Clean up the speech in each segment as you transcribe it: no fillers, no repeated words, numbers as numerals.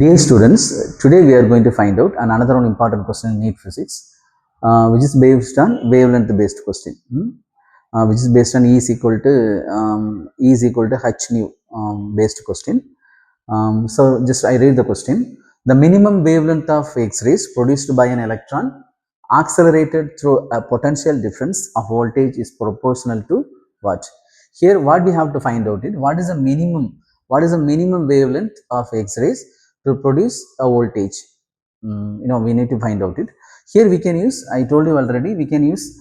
Dear students, today we are going to find out another one important question in NEET physics, which is based on wavelength based question, which is based on E is equal to h nu based question. So just I read the question. The minimum wavelength of X-rays produced by an electron accelerated through a potential difference of voltage is proportional to what? Here what we have to find out is what is the minimum wavelength of X-rays to produce a voltage. We need to find out it. Here we can use, I told you already, we can use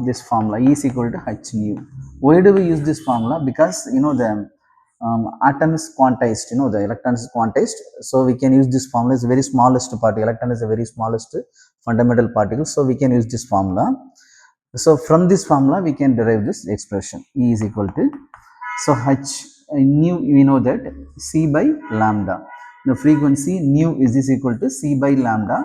this formula E is equal to h nu. Why do we use this formula? Because the atom is quantized, the electron is quantized, so we can use this formula. Is very smallest particle. Electron is the very smallest fundamental particle, so we can use this formula. So from this formula we can derive this expression. E is equal to, so h nu, we know that c by lambda. The frequency nu is equal to c by lambda.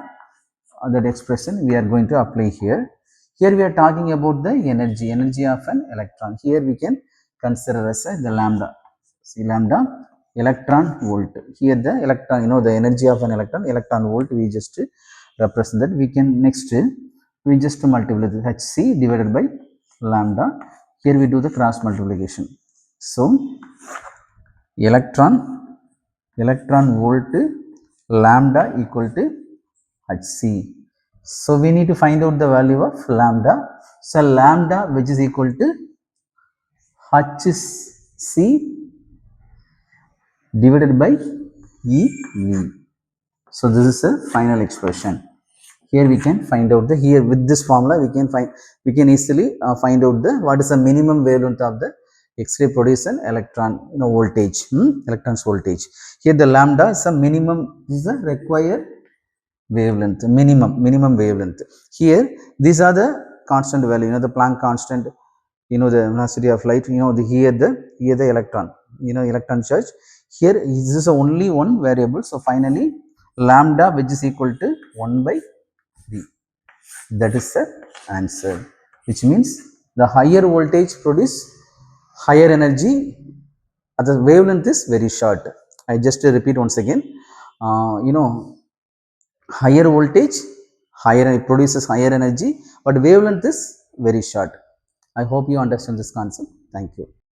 That expression we are going to apply here. Here we are talking about the energy of an electron. Here we can consider as the lambda. See, lambda electron volt. Here the electron, the energy of an electron volt, we just represent that. We can next we just multiply the hc divided by lambda. Here we do the cross multiplication. So electron volt lambda equal to hc. So we need to find out the value of lambda. So lambda, which is equal to hc divided by E v. So this is a final expression. Here we can find out the, here with this formula we can easily find out the what is the minimum wavelength of the X-ray produce an electron voltage, electron's voltage. Here the lambda is a minimum, is the required wavelength, minimum wavelength. Here these are the constant value, the Planck constant, the velocity of light, here the electron, electron charge. Here this is only one variable. So finally lambda, which is equal to 1 by v. That is the answer, which means the higher voltage produce higher energy, the wavelength is very short. I just repeat once again, higher voltage produces higher energy, but wavelength is very short. I hope you understand this concept. Thank you.